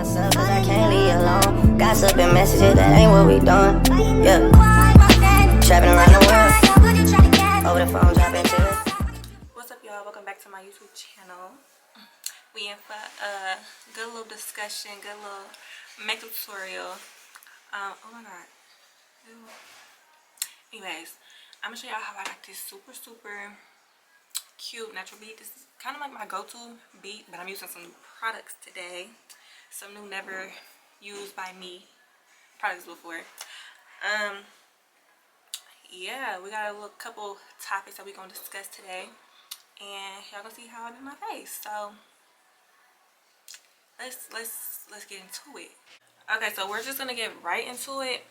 myself, cause I can't leave you alone. Gossip and messages, that ain't what we doing. Yeah. Trapping around the world. Over the phone, dropping tears. What's up, y'all? Welcome back to my YouTube channel. We in for a good little discussion, good little makeup tutorial. Oh my god. Ew. Anyways, I'm gonna show y'all how I got this super cute natural bead. This is kind of like my go-to bead, but I'm using some new products today. Some new, never used by me products before. Yeah, we got a little couple topics that we're gonna discuss today, and y'all gonna see how I'm in my face. So let's get into it. Okay, so we're just gonna get right into it.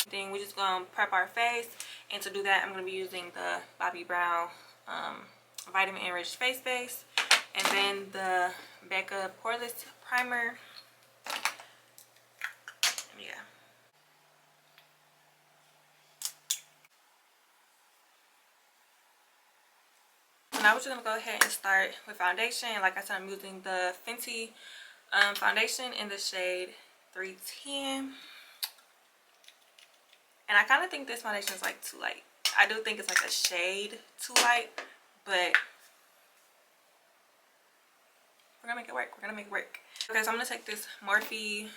Then we're just gonna prep our face, and to do that, I'm gonna be using the Bobbi Brown vitamin enriched face base, and then the Becca poreless primer. Yeah. So now we're just gonna go ahead and start with foundation. Like I said, I'm using the Fenty foundation in the shade 310. And I kind of think this foundation is like too light. I do think it's like a shade too light, but we're gonna make it work. We're gonna make it work. Okay, so I'm gonna take this Morphe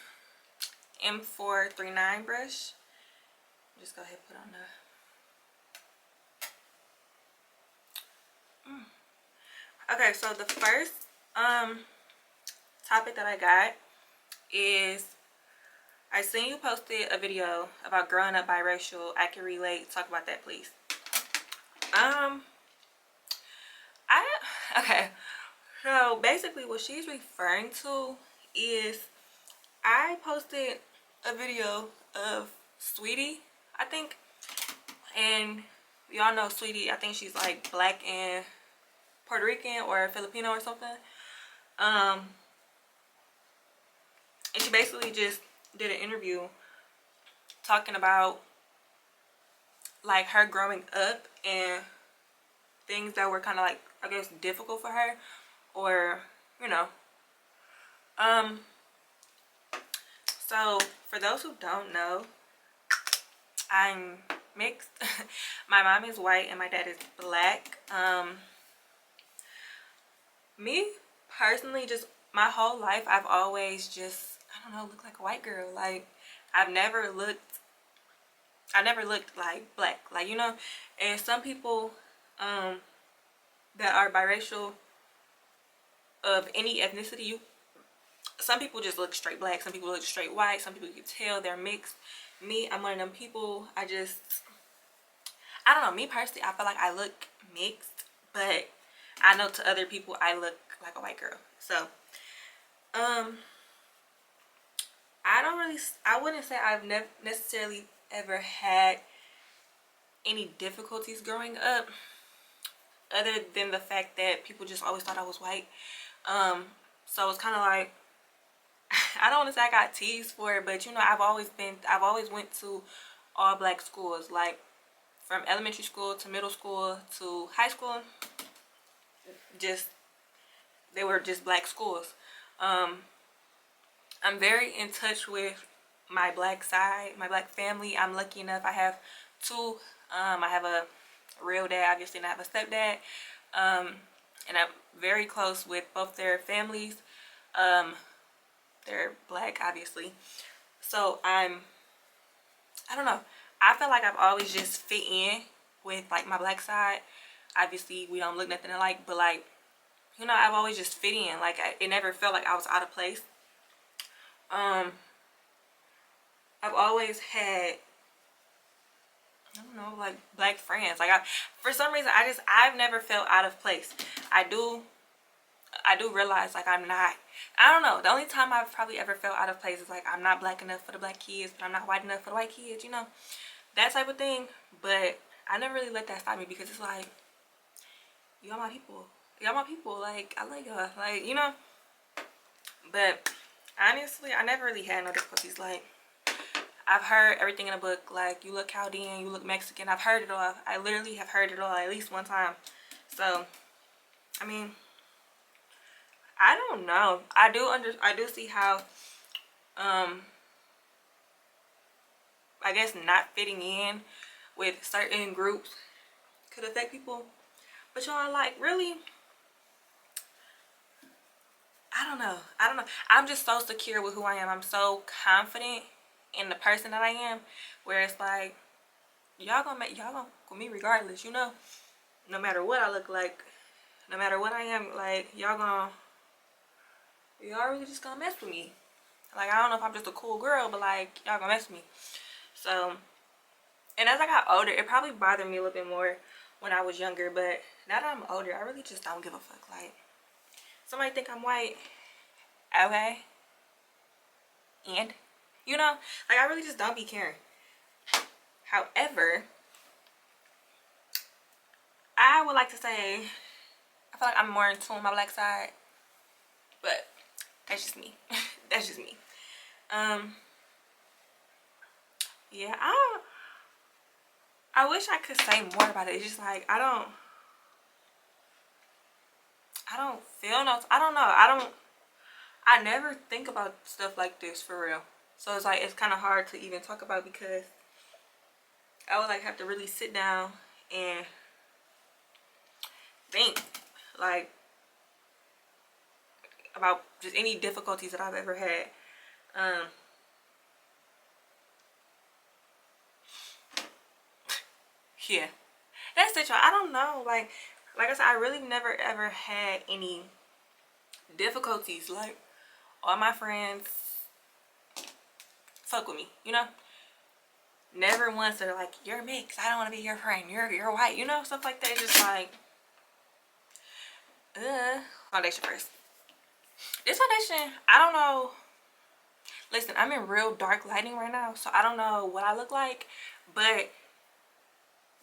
M439 brush. Just go ahead and put on the Okay, so the first topic that I got is, I seen you posted a video about growing up biracial. I can relate. Talk about that, please. Okay, so basically what she's referring to is, I posted a video of Sweetie, I think, and y'all know Sweetie, I think she's like black and Puerto Rican or Filipino or something. And she basically just did an interview talking about like her growing up and things that were kind of like, I guess, difficult for her, or you know. So for those who don't know, I'm mixed. My mom is white and my dad is black. Me personally, just my whole life, I've always just, I don't know, looked like a white girl. Like I never looked like black, like, you know. And some people that are biracial of any ethnicity, some people just look straight black, some people look straight white, some people you can tell they're mixed. Me, I'm one of them people. I don't know, me personally, I feel like I look mixed, but I know to other people I look like a white girl. So I wouldn't say I've necessarily ever had any difficulties growing up, other than the fact that people just always thought I was white. So it's kind of like, I don't want to say I got teased for it, but you know, I've always went to all black schools, like from elementary school to middle school to high school. They were just black schools. I'm very in touch with my black side, my black family. I'm lucky enough, I have two. I have a real dad, obviously, and I have a stepdad. And I'm very close with both their families. They're black, obviously. So I don't know, I feel like I've always just fit in with like my black side. Obviously we don't look nothing alike, but like, you know, I've always just fit in. Like it never felt like I was out of place. I've always had, I don't know, like black friends. Like for some reason, I've never felt out of place. I do realize like I don't know, the only time I've probably ever felt out of place is like, I'm not black enough for the black kids, but I'm not white enough for the white kids, you know, that type of thing. But I never really let that stop me, because it's like, y'all my people, like I like y'all, like, you know. But honestly, I never really had no difficulties. Like I've heard everything in a book, like you look Chaldean, you look Mexican. I've heard it all. I literally have heard it all at least one time. So I mean, I don't know. I do see how I guess not fitting in with certain groups could affect people. But y'all, like, really, I don't know. I'm just so secure with who I am. I'm so confident in the person that I am, where it's like, y'all gonna me regardless, you know? No matter what I look like, no matter what I am, like, y'all really just gonna mess with me. Like, I don't know if I'm just a cool girl, but like, y'all gonna mess with me. So, and as I got older, it probably bothered me a little bit more when I was younger, but now that I'm older, I really just don't give a fuck. Like, somebody think I'm white, okay, and, you know, like, I really just don't be caring. However, I would like to say, I feel like I'm more in tune with my black side, but that's just me. That's just me. Yeah, I wish I could say more about it. It's just like, I don't feel no, I never think about stuff like this for real. So it's like, it's kind of hard to even talk about, because I would like have to really sit down and think, like, about just any difficulties that I've ever had. Yeah, that's it, y'all. I don't know, like I said, I really never ever had any difficulties. Like, all my friends fuck with me, you know. Never once they're like, you're mixed, I don't want to be your friend, you're white, you know, stuff like that. It's just like, foundation first. This foundation, I don't know. Listen, I'm in real dark lighting right now, so I don't know what I look like, but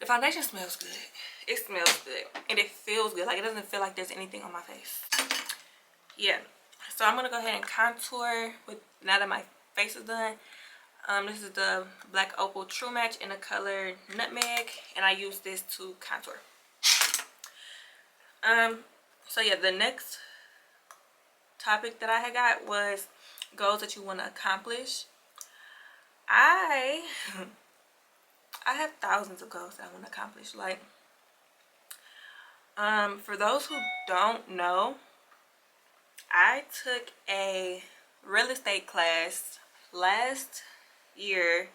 the foundation smells good. It smells good, and it feels good. Like, it doesn't feel like there's anything on my face. Yeah, so I'm gonna go ahead and contour with, now that my face is done. This is the Black Opal True Match in the color Nutmeg, and I use this to contour. So yeah, the next topic that I had got was goals that you want to accomplish. I have thousands of goals that I want to accomplish. Like, for those who don't know, I took a real estate class last year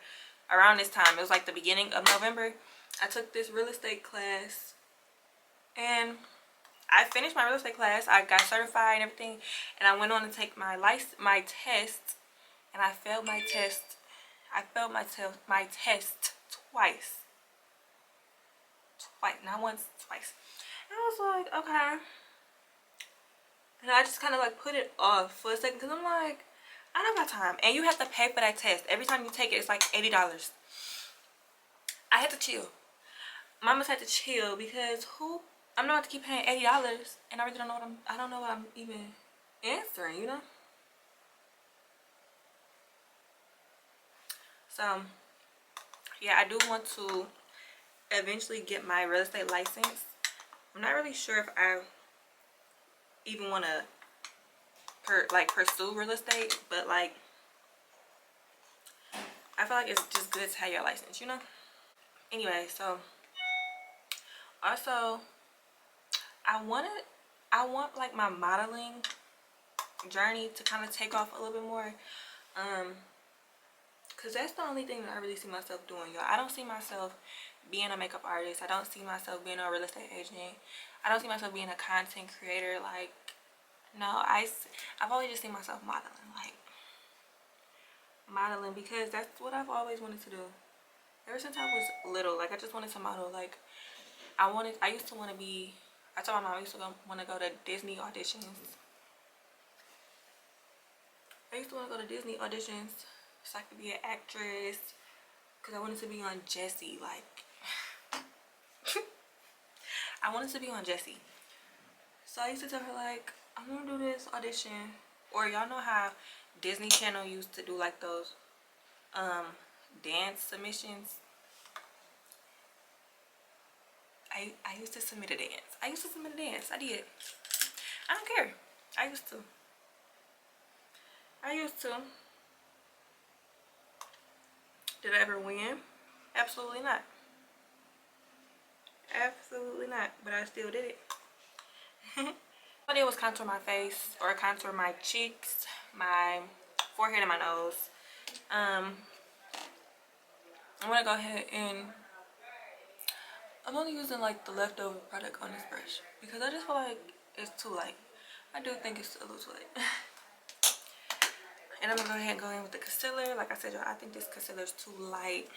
around this time. It was like the beginning of November. I took this real estate class, and I finished my real estate class. I got certified and everything, and I went on to take my test, and I failed my test. I failed my test twice. Not once, twice. And I was like, okay. And I just kind of like put it off for a second, because I'm like, I don't got time. And you have to pay for that test. Every time you take it, it's like $80. I had to chill. Mamas had to chill, because I'm not about to keep paying $80, and I really don't know what I'm even answering, you know? So yeah, I do want to eventually get my real estate license. I'm not really sure if I even want to pursue real estate, but like, I feel like it's just good to have your license, you know? Anyway, so also I want like my modeling journey to kind of take off a little bit more, because that's the only thing that I really see myself doing, y'all. I don't see myself being a makeup artist. I don't see myself being a real estate agent. I don't see myself being a content creator. Like, no, I've always just seen myself modeling, because that's what I've always wanted to do ever since I was little. Like, I just wanted to model. Like, I used to want to be, I told my mom I used to want to go to Disney auditions. So I could be an actress, because I wanted to be on Jessie. Like, I wanted to be on Jessie. So I used to tell her, like, I want to do this audition. Or y'all know how Disney Channel used to do like those dance submissions. I used to submit a dance. I did. I don't care. I used to. Did I ever win? Absolutely not. Absolutely not. But I still did it. What I did was contour my face, or contour my cheeks, my forehead, and my nose. I'm gonna go ahead and I'm only using like the leftover product on this brush because I just feel like it's too light. I do think it's a little too light. And I'm gonna go ahead and go in with the concealer. Like I said, y'all, I think this concealer is too light.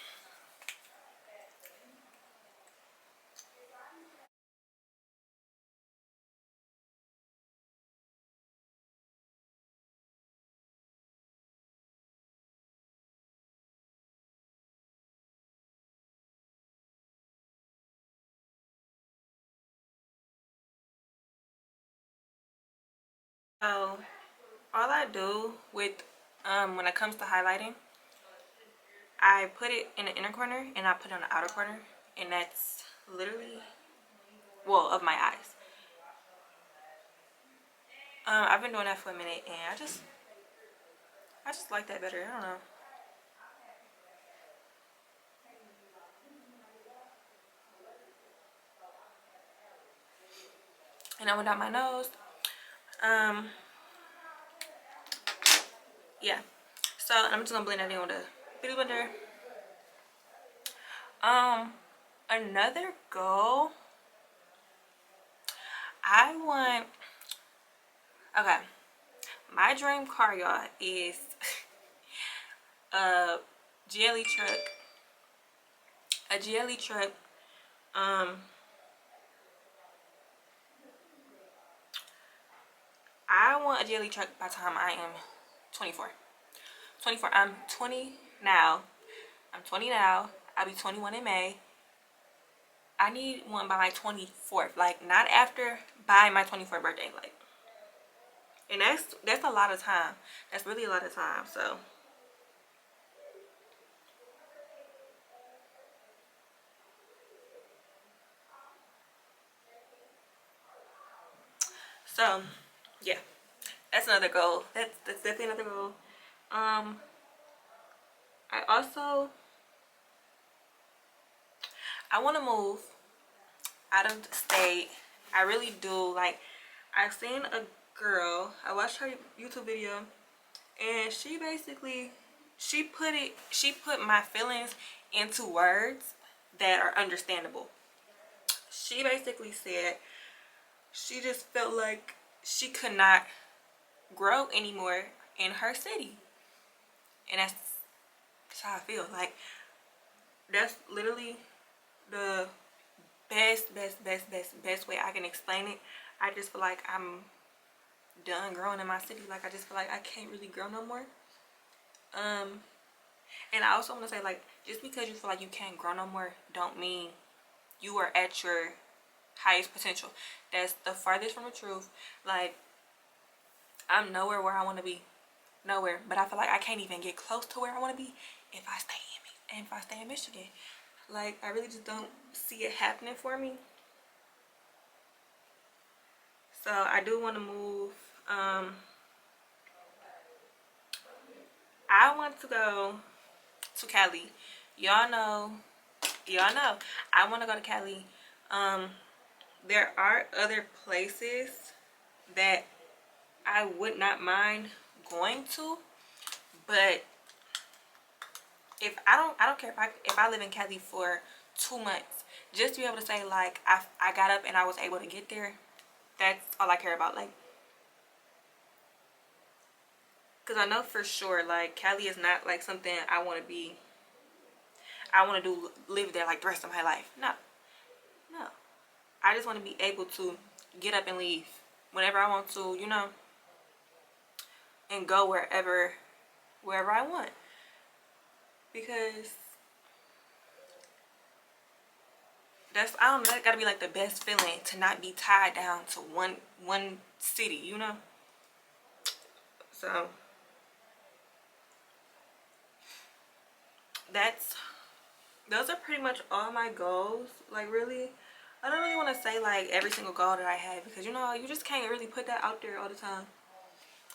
So all I do with when it comes to highlighting, I put it in the inner corner and I put it on the outer corner, and that's literally, well, of my eyes. I've been doing that for a minute, and I just like that better. I don't know. And I went down my nose. Yeah. So I'm just gonna blend that in with a beauty blender. Another goal. I want. Okay. My dream car, y'all, is a GLE truck. A GLE truck. I want a GLE truck by the time I am 24. 24. I'm 20 now. I'm 20 now. I'll be 21 in May. I need one by my 24th. Like, not after, by my 24th birthday. Like, and that's a lot of time. That's really a lot of time. So yeah, that's another goal. That's definitely another goal. I also, I want to move out of the state. I really do. Like, I've seen a girl, I watched her YouTube video, and she basically, she put my feelings into words that are understandable. She basically said she just felt like she could not grow anymore in her city. And that's how I feel. Like, that's literally the best way I can explain it. I just feel like I'm done growing in my city. Like, I just feel like I can't really grow no more. And I also want to say, like, just because you feel like you can't grow no more don't mean you are at your highest potential. That's the farthest from the truth. Like, I'm nowhere where I want to be. Nowhere. But I feel like I can't even get close to where I want to be if I stay in Michigan. Like, I really just don't see it happening for me. So I do want to move. I want to go to Cali. Y'all know. I want to go to Cali. There are other places that I would not mind going to, but if I don't care if I live in Cali for 2 months, just to be able to say, like, I got up and I was able to get there. That's all I care about. Like, because I know for sure, like, Cali is not like something I want to do, live there like the rest of my life. No. I just want to be able to get up and leave whenever I want to, and go wherever I want. Because I don't know, that gotta be like the best feeling, to not be tied down to one city. So those are pretty much all my goals. Like, really, I don't really want to say like every single goal that I have, because you just can't really put that out there all the time,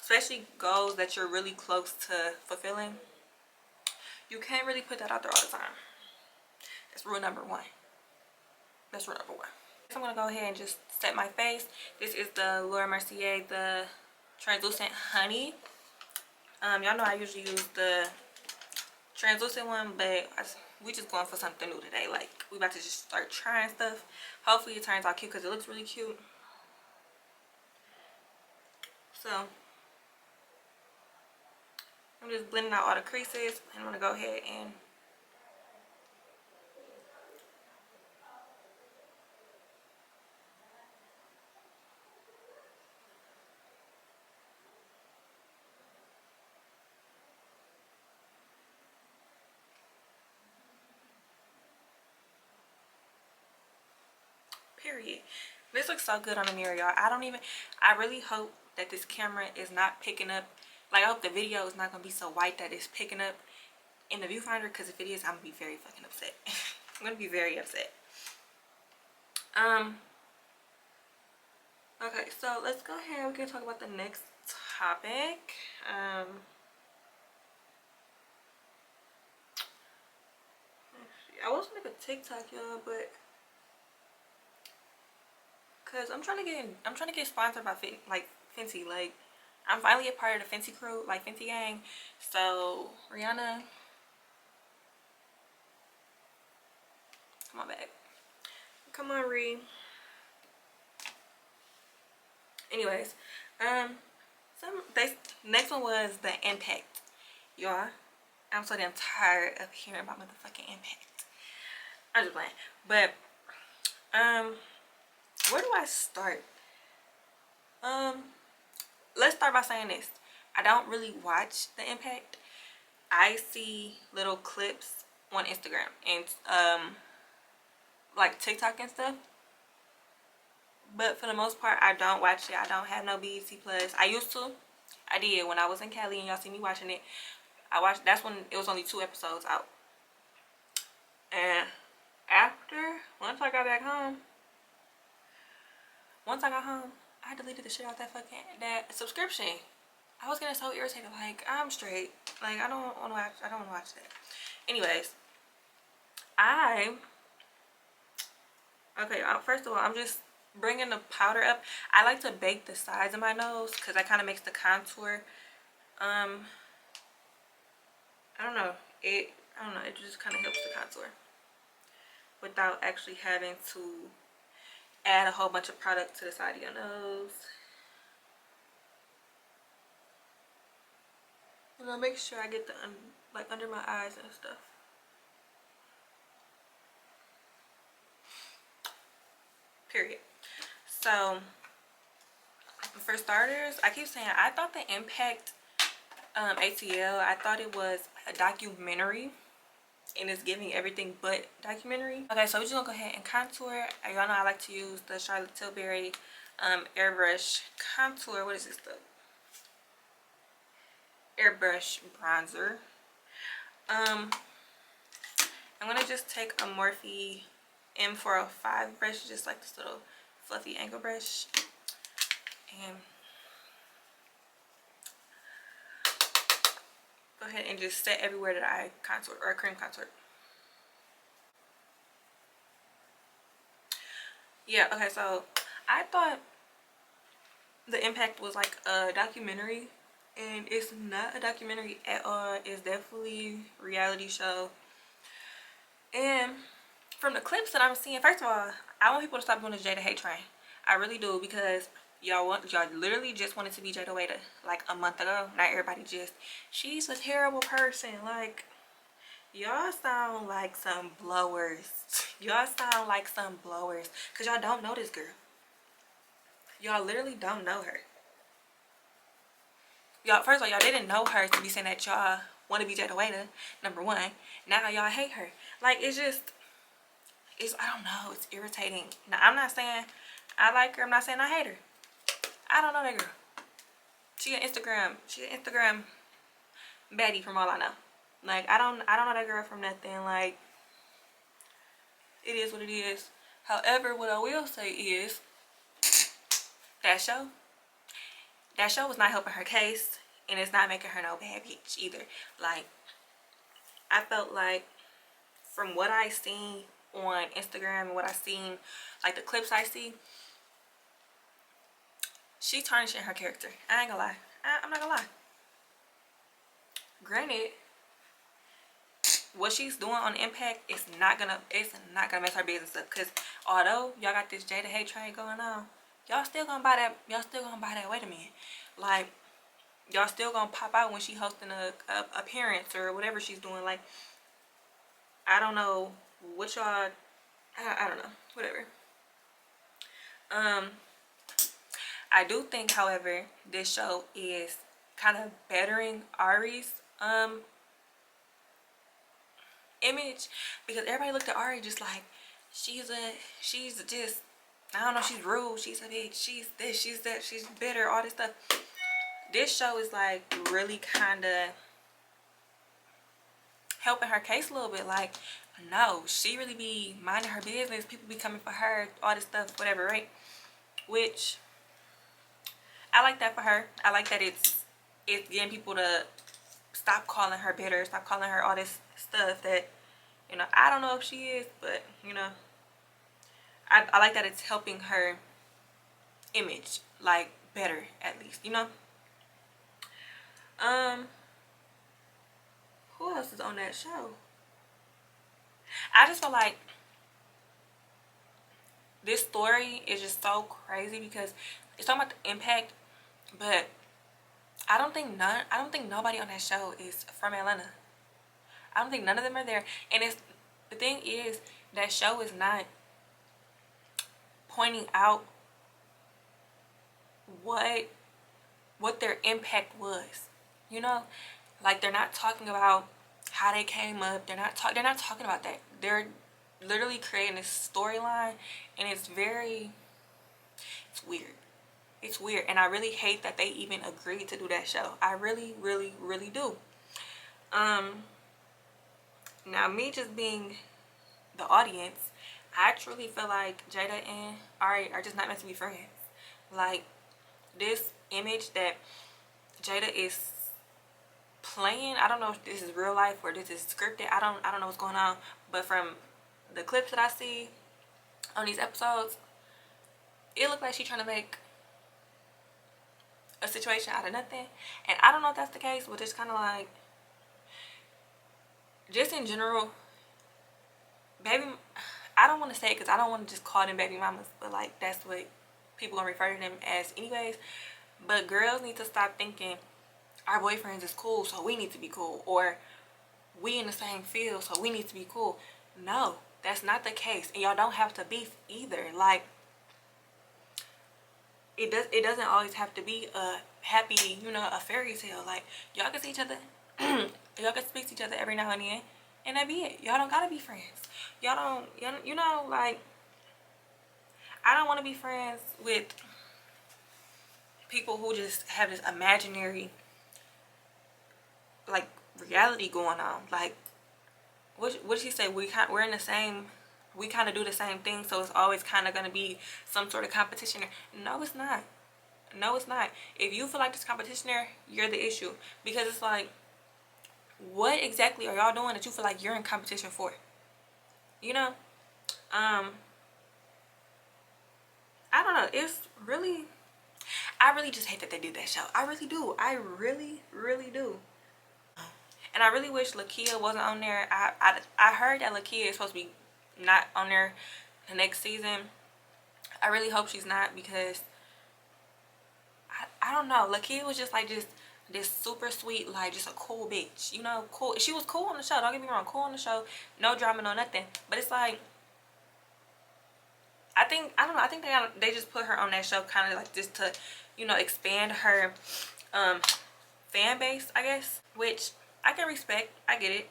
especially goals that you're really close to fulfilling. You can't really put that out there all the time. That's rule number one. That's rule number one. So I'm gonna go ahead and just set my face. This is the Laura Mercier, the translucent honey. Y'all know I usually use the translucent one, but we just going for something new today. Like, we about to just start trying stuff. Hopefully it turns out cute because it looks really cute. So I'm just blending out all the creases, and I'm gonna go ahead and period. This looks so good on the mirror, y'all. I really hope that this camera is not picking up, like, I hope the video is not gonna be so white that it's picking up in the viewfinder, because if it is, I'm gonna be very fucking upset. I'm gonna be very upset. Okay, so let's go ahead. We can talk about the next topic. I was gonna make a TikTok, y'all, but cause I'm trying to get sponsored by Fenty. Like, I'm finally a part of the Fenty crew, like Fenty gang. So Rihanna, come on back. Come on, Ree. Anyways, next one was the impact, y'all. I'm so damn tired of hearing about motherfucking impact. I'm just playing, but where do I start? Let's start by saying this. I don't really watch the impact. I see little clips on Instagram and like TikTok and stuff. But for the most part, I don't watch it. I don't have no BET Plus. I used to. I did when I was in Cali and y'all see me watching it. I watched. That's when it was only 2 episodes out. And once I got home, I deleted the shit out that subscription. I was getting so irritated. Like, I'm straight. Like, I don't want to watch that. Anyways, first of all, I'm just bringing the powder up. I like to bake the sides of my nose because that kind of makes the contour. I don't know. It just kind of helps the contour without actually having to add a whole bunch of product to the side of your nose. And I'll make sure I get the like under my eyes and stuff. Period. So for starters, I keep saying I thought the Impact ATL, I thought it was a documentary, and it's giving everything but documentary. Okay, so we're just gonna go ahead and contour. Y'all know I like to use the Charlotte Tilbury airbrush contour. What is this, the airbrush bronzer? I'm gonna just take a Morphe M405 brush, just like this little fluffy angle brush, and go ahead and just set everywhere that I contour or cream contour. Yeah, okay, so I thought the Impact was like a documentary, and it's not a documentary at all. It's definitely a reality show. And from the clips that I'm seeing, first of all, I want people to stop doing the Jada hate train. I really do, because y'all literally just wanted to be Jada Waiter like a month ago. Not everybody just, she's a terrible person. Like, y'all sound like some blowers. Y'all sound like some blowers, because y'all don't know this girl. Y'all literally don't know her. Y'all, first of all, y'all didn't know her to be saying that y'all want to be Jada Waiter, number one. Now y'all hate her. Like, it's just, I don't know, it's irritating. Now, I'm not saying I like her. I'm not saying I hate her. I don't know that girl. She an Instagram baddie from all I know. Like, I don't know that girl from nothing. Like, it is what it is. However, what I will say is that show was not helping her case, and it's not making her no bad bitch either. Like, I felt like from what I seen on Instagram and what I seen, like the clips I see, she tarnishing her character. I ain't gonna lie. I'm not gonna lie. Granted, what she's doing on Impact is not gonna mess her business up. Cause although y'all got this Jada hate train going on, y'all still gonna buy that. Wait a minute, like y'all still gonna pop out when she hosting a appearance or whatever she's doing. Like I don't know what y'all. I don't know. Whatever. I do think, however, this show is kind of bettering Ari's image, because everybody looked at Ari just like she's just, I don't know, she's rude, she's a bitch, she's this, she's that, she's bitter, all this stuff. This show is like really kind of helping her case a little bit. Like, no, she really be minding her business, people be coming for her, all this stuff, whatever, right? Which I like that for her. I like that it's getting people to stop calling her bitter, stop calling her all this stuff that, you know, I don't know if she is, but, you know, I like that it's helping her image, like, better, at least, you know? Who else is on that show? I just feel like this story is just so crazy because it's talking about the impact, but I don't think nobody on that show is from Atlanta. I don't think none of them are there. And the thing is, that show is not pointing out what their impact was. You know? Like, they're not talking about how they came up. They're not talking about that. They're literally creating this storyline, and it's weird. It's weird, and I really hate that they even agreed to do that show. I really, really, really do. Now, me just being the audience, I truly feel like Jada and Ari are just not meant to be friends. Like, this image that Jada is playing, I don't know if this is real life or this is scripted. I don't know what's going on, but from the clips that I see on these episodes, it looked like she's trying to make a situation out of nothing. And I don't know if that's the case, but it's kind of like, just in general, baby, I don't want to say it because I don't want to just call them baby mamas, but like that's what people gonna refer to them as anyways. But girls need to stop thinking our boyfriends is cool, so we need to be cool, or we in the same field, so we need to be cool. No, that's not the case, and y'all don't have to beef either. Like, it doesn't always have to be a happy, you know, a fairy tale. Like, y'all can see each other, y'all can speak to each other every now and then, and that be it. Y'all don't gotta be friends. Y'all don't, you know, like, I don't want to be friends with people who just have this imaginary, like, reality going on. Like, what did she say? We're in the same, we kind of do the same thing, so it's always kind of going to be some sort of competition there. No, it's not. No, it's not. If you feel like there's competition there, you're the issue. Because it's like, what exactly are y'all doing that you feel like you're in competition for? You know? I don't know. It's really, I really just hate that they did that show. I really do. I really, really do. And I really wish Lakia wasn't on there. I heard that Lakia is supposed to be not on there the next season. I really hope she's not, because I don't know. Lakia was just like this super sweet, like just a cool bitch. You know, cool. She was cool on the show. Don't get me wrong, cool on the show. No drama, no nothing. But it's like, I don't know. I think they just put her on that show kind of like just to, you know, expand her fan base, I guess, which I can respect. I get it.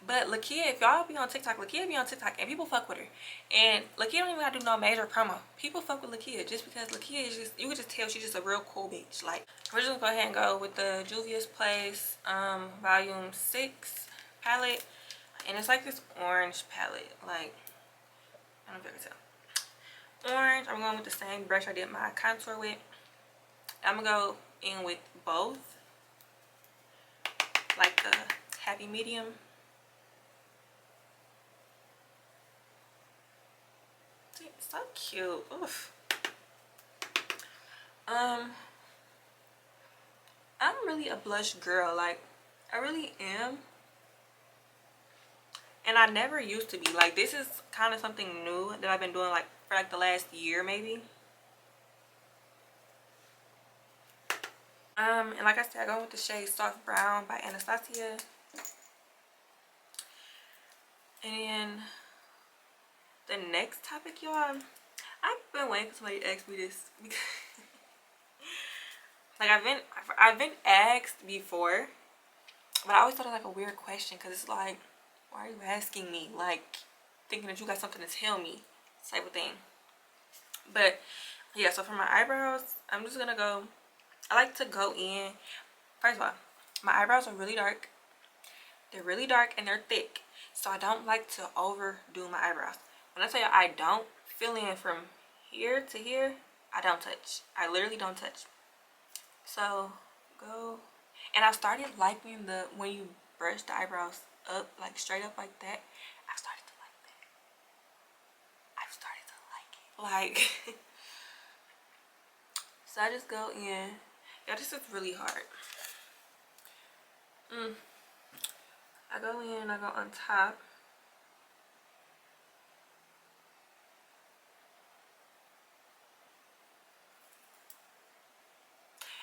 But Lakia, if y'all be on TikTok, Lakia be on TikTok and people fuck with her. And Lakia don't even gotta do no major promo. People fuck with Lakia just because Lakia is just, you can just tell she's just a real cool bitch. Like, we're just gonna go ahead and go with the Juvia's Place volume 6 palette. And it's like this orange palette. Like, I don't know if you can tell. Orange. I'm going with the same brush I did my contour with. I'm gonna go in with both, like the happy medium. cute. Oof. I'm really a blush girl. Like, I really am. And I never used to be. Like, this is kind of something new that I've been doing like for like the last year maybe. And like I said, I go with the shade Soft Brown by Anastasia. And then the next topic, y'all, I've been waiting for somebody to ask me this. Like, I've been asked before, but I always thought it was like a weird question, because it's like, why are you asking me? Like, thinking that you got something to tell me, type of thing. But yeah, so for my eyebrows, I'm just gonna go, I like to go in, first of all, my eyebrows are really dark. They're really dark and they're thick, so I don't like to overdo my eyebrows. When I tell you I don't fill in from here to here, I don't touch. I literally don't touch. So go, and I started liking the, when you brush the eyebrows up, like straight up like that, I started to like that. I've started to like it. Like, so I just go in. Yeah, this is really hard. I go in, I go on top.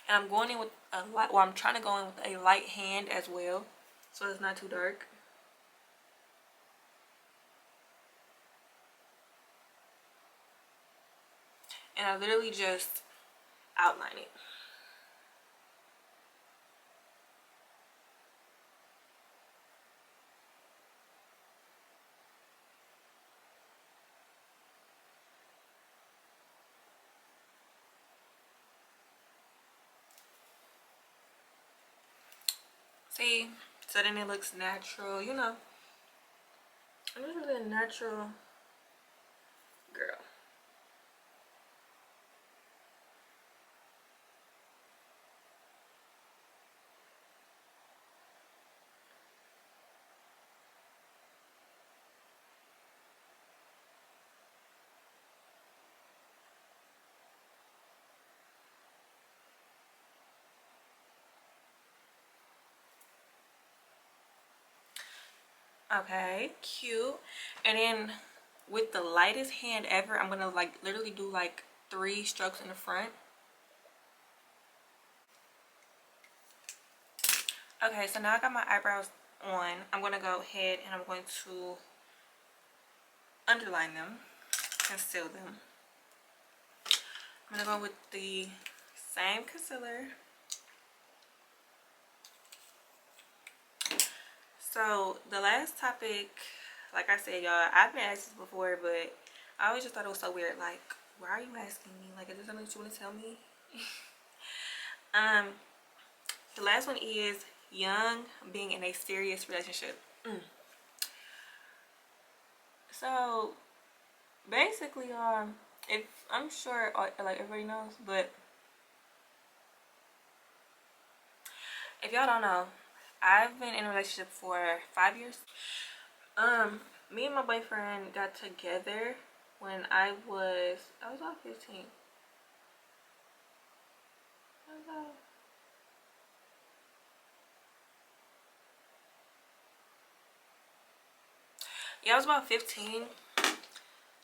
And I'm going in with a light, well, I'm trying to go in with a light hand as well, so it's not too dark. And I literally just outline it. See, so then it looks natural, you know. I'm just really a natural girl. Okay, cute. And then with the lightest hand ever, I'm gonna like literally do like 3 strokes in the front. Okay, so now I got my eyebrows on. I'm gonna go ahead and I'm going to underline them, conceal them. I'm gonna go with the same concealer. So the last topic, like I said, y'all, I've been asked this before, but I always just thought it was so weird. Like, why are you asking me? Like, is there something that you want to tell me? The last one is young, being in a serious relationship. So basically, if I'm sure like everybody knows, but if y'all don't know, I've been in a relationship for 5 years. Me and my boyfriend got together when I was about 15. Yeah, I was about 15.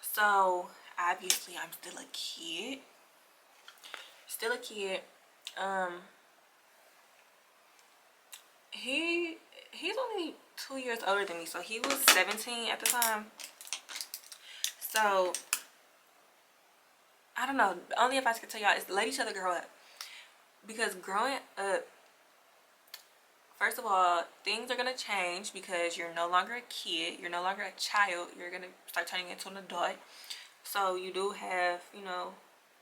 So obviously I'm still a kid. Still a kid. He's only 2 years older than me, so he was 17 at the time. So I don't know. The only advice I can tell y'all is let each other grow up. Because growing up, first of all, things are going to change because you're no longer a kid. You're no longer a child. You're going to start turning into an adult. So you do have, you know,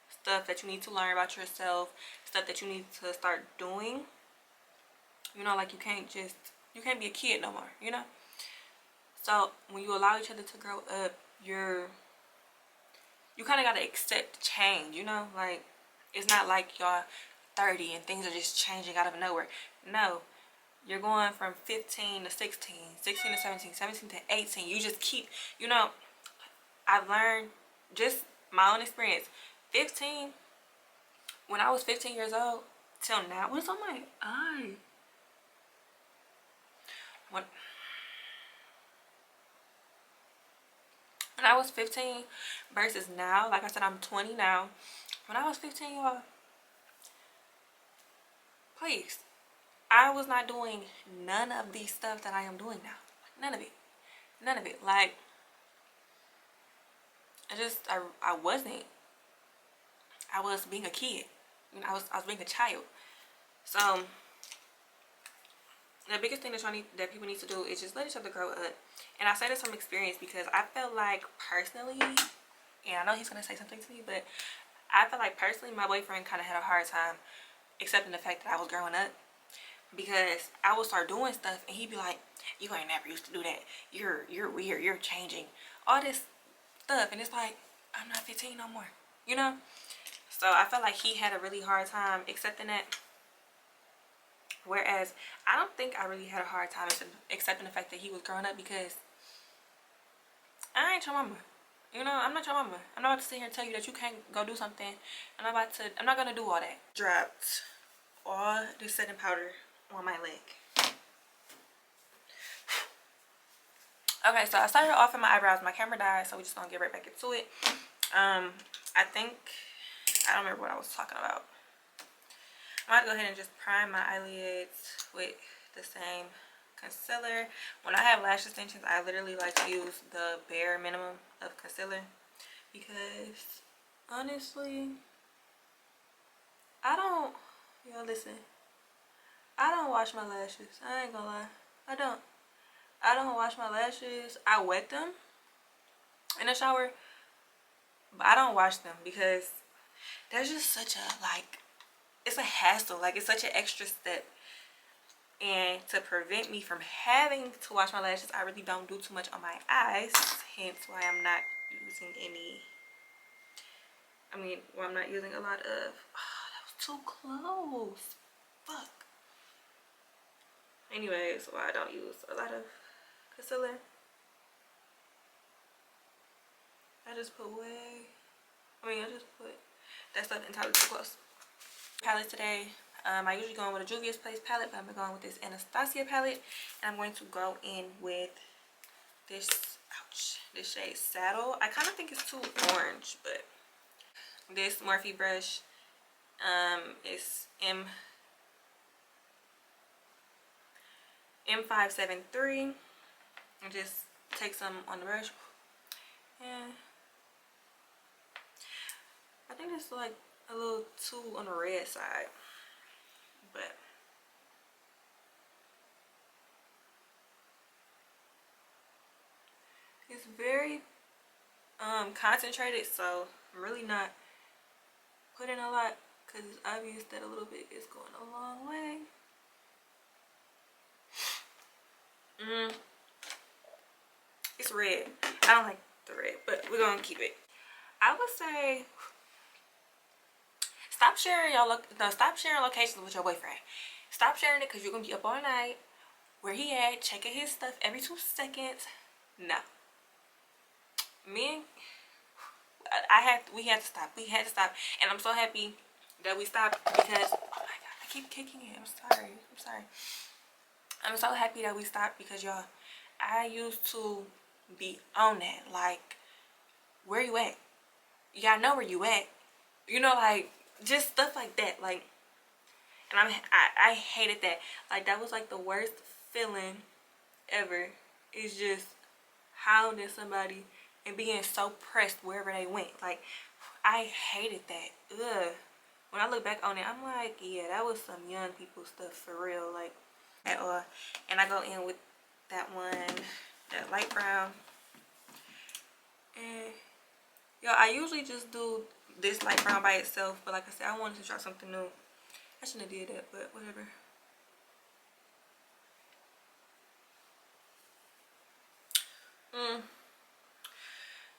stuff that you need to learn about yourself. Stuff that you need to start doing. You know, like you can't be a kid no more, you know? So when you allow each other to grow up, you kind of got to accept change, you know? Like, it's not like y'all 30 and things are just changing out of nowhere. No, you're going from 15 to 16, 16 to 17, 17 to 18. You just keep, you know, I've learned just my own experience. 15, when I was 15 years old till now, what's on my eye? When I was 15 versus now, like I said, I'm 20 now. When I was 15, y'all, please, I was not doing none of these stuff that I am doing now. None of it. None of it. Like, I wasn't. I was being a kid. You know, I was being a child. So the biggest thing that people need to do is just let each other grow up. And I say this from experience because I felt like personally, and I know he's gonna say something to me, but I felt like personally my boyfriend kind of had a hard time accepting the fact that I was growing up, because I would start doing stuff and he'd be like, you ain't never used to do that, you're weird, you're changing, all this stuff. And it's like, I'm not 15 no more, you know. So I felt like he had a really hard time accepting that, whereas I don't think I really had a hard time accepting the fact that he was growing up, because I ain't your mama. You know, I'm not your mama. I'm not about to sit here and tell you that you can't go do something. I'm not gonna do all that. Dropped all this setting powder on my leg. Okay, so I started off in my eyebrows. My camera died, so we're just gonna get right back into it. I don't remember what I was talking about. I'm gonna go ahead and just prime my eyelids with the same concealer. When I have lash extensions, I literally like to use the bare minimum of concealer, because honestly, listen, I don't wash my lashes. I ain't gonna lie, I don't wash my lashes. I wet them in the shower, but I don't wash them, because there's just such a, like, it's a hassle. Like, it's such an extra step. And to prevent me from having to wash my lashes, I really don't do too much on my eyes. Hence why I'm not using I'm not using a lot of, that was too close. Fuck. Anyways, why I don't use a lot of concealer. I just put that stuff entirely too close. Palette today. I usually go in with a Juvia's Place palette, but I'm going with this Anastasia palette, and I'm going to go in with this shade Saddle. I kind of think it's too orange, but this Morphe brush is M573, and just take some on the brush. And I think it's like a little too on the red side, but it's very concentrated, so I'm really not putting a lot, because it's obvious that a little bit is going a long way. It's red. I don't like the red, but we're gonna keep it. I would say stop sharing locations with your boyfriend. Stop sharing it, because you're gonna be up all night. Where he at? Checking his stuff every 2 seconds. No. We had to stop. And I'm so happy that we stopped, because oh my god, I keep kicking it. I'm sorry. I'm so happy that we stopped, because y'all, I used to be on that. Like, where you at? You gotta know where you at. You know, like, just stuff like that. Like, and I hated that. Like, that was like the worst feeling ever. It's just hounding somebody and being so pressed wherever they went. Like, I hated that. Ugh. When I look back on it, I'm like, yeah, that was some young people stuff for real. Like, at all. And I go in with that one, that light brown. And yo, I usually just do this light brown by itself, but like I said, I wanted to try something new. I shouldn't have did that, but whatever.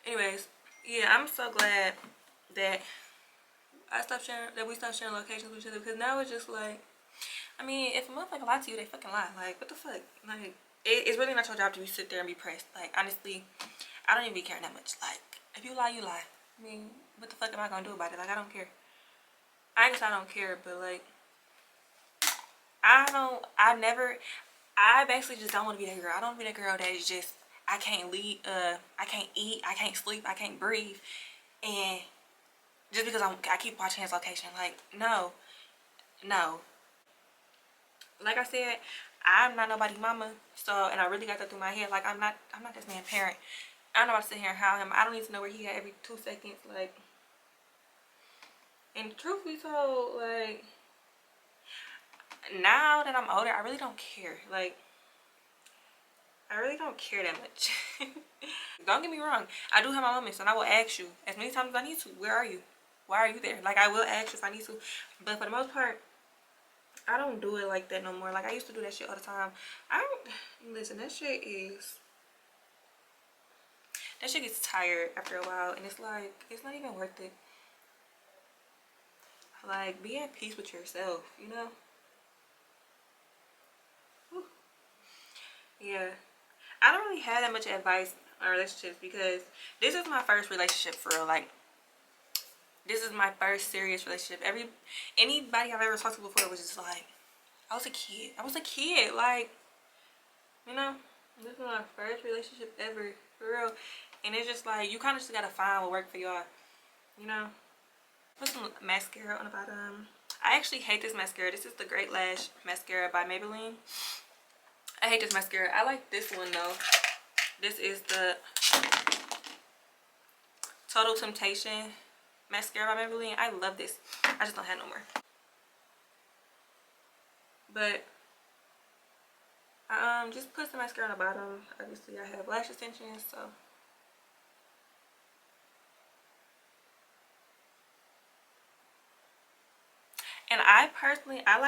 Anyways, yeah, I'm so glad that we stopped sharing locations with each other, because now it's just like, I mean, if a motherfucker lie to you, they fucking lie. Like, what the fuck? Like, it's really not your job to sit there and be pressed. Like, honestly, I don't even be caring that much. Like, if you lie, you lie. I mean, what the fuck am I gonna do about it? Like, I don't care. I guess I don't care, but like, I basically just don't want to be that girl. I don't want to be that girl that is just, I can't leave, I can't eat, I can't sleep, I can't breathe, and just because I keep watching his location. Like, no, no. Like I said, I'm not nobody's mama, so, and I really got that through my head. Like, I'm not this man's parent. I don't know how to sit here and hound him. I don't need to know where he at every 2 seconds. Like, and truth be told, like, now that I'm older, I really don't care. Like, I really don't care that much. Don't get me wrong. I do have my moments, and I will ask you as many times as I need to. Where are you? Why are you there? Like, I will ask you if I need to. But for the most part, I don't do it like that no more. Like, I used to do that shit all the time. I don't, listen, that shit gets tired after a while. And it's like, it's not even worth it. Like, be at peace with yourself, you know? Whew. Yeah. I don't really have that much advice on relationships because this is my first relationship for real. Like, this is my first serious relationship. Anybody I've ever talked to before was just like, I was a kid. I was a kid. Like, you know, this is my first relationship ever, for real. And it's just like, you kind of just gotta find what works for y'all, you know. Put some mascara on the bottom. I actually hate this mascara. This is the Great Lash Mascara by Maybelline. I hate this mascara. I like this one though. This is the Total Temptation Mascara by Maybelline. I love this. I just don't have no more. But just put some mascara on the bottom. Obviously I have lash extensions, so and I personally I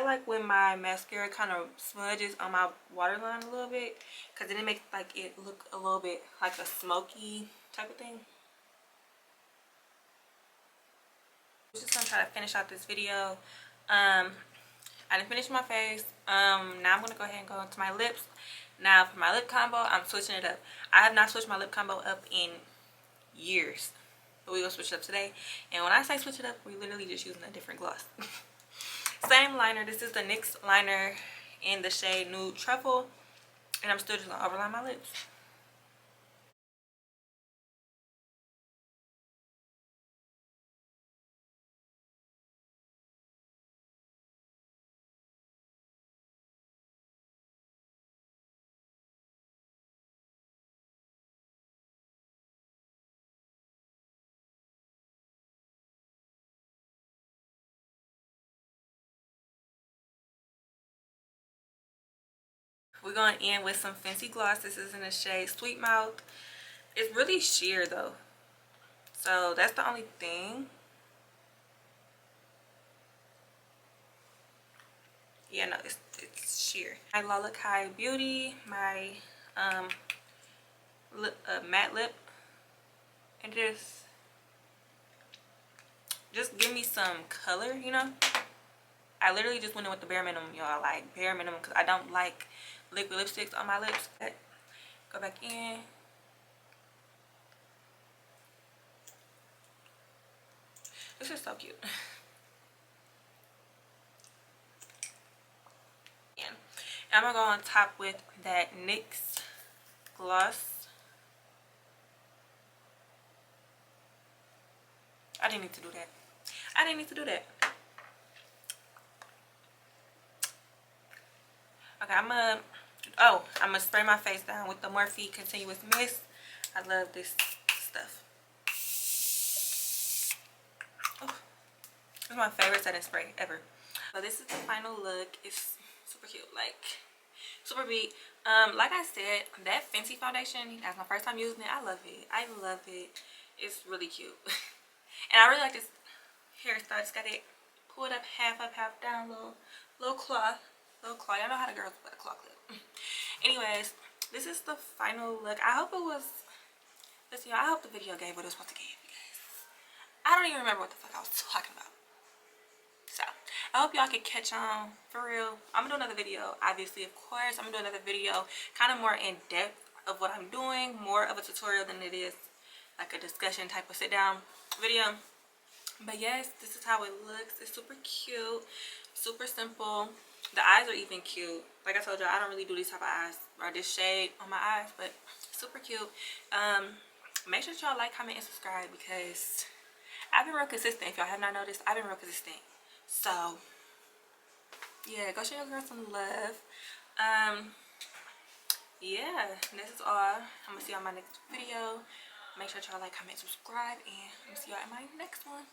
like when my mascara kind of smudges on my waterline a little bit, because then it makes like it look a little bit like a smoky type of thing. I'm just gonna try to finish out this video. I didn't finish my face. Now I'm gonna go ahead and go into my lips. Now for my lip combo, I'm switching it up. I have not switched my lip combo up in years, but we're gonna switch it up today. And when I say switch it up, we're literally just using a different gloss. Same liner. This is the NYX liner in the shade Nude Truffle, and I'm still just gonna overline my lips. We're going to end with some Fancy Gloss. This is in the shade Sweet Mouth. It's really sheer though, so that's the only thing. Yeah, no, it's sheer. My Lolakai Beauty, my matte lip, and just give me some color, you know. I literally just went in with the bare minimum, y'all. Like, bare minimum, because I don't like liquid lipsticks on my lips. Go back in. This is so cute. And I'm gonna go on top with that NYX gloss. I didn't need to do that. I didn't need to do that. Okay, I'm gonna spray my face down with the Morphe Continuous Mist. I love this stuff. Oh, it's my favorite setting spray ever. So this is the final look. It's super cute, like super beat. Like I said, that Fenty foundation, that's my first time using it. I love it. I love it. It's really cute. And I really like this hairstyle. It's got it pulled up, half down, little claw. Y'all know how the girls put a claw clip. Anyways, this is the final look. I hope it was, listen, y'all, I hope the video gave what it was supposed to give you guys. I don't even remember what the fuck I was talking about. So I hope y'all can catch on for real. I'm gonna do another video, obviously, of course. I'm gonna do another video kind of more in depth of what I'm doing, more of a tutorial than it is like a discussion type of sit down video. But yes, this is how it looks. It's super cute, super simple. The eyes are even cute. Like I told y'all, I don't really do these type of eyes or this shade on my eyes, but super cute. Make sure y'all like, comment, and subscribe, because I've been real consistent. If y'all have not noticed, I've been real consistent. So yeah, go show your girl some love. Yeah, this is all. I'm gonna see y'all in my next video. Make sure y'all like, comment, subscribe, and I'm gonna see y'all in my next one.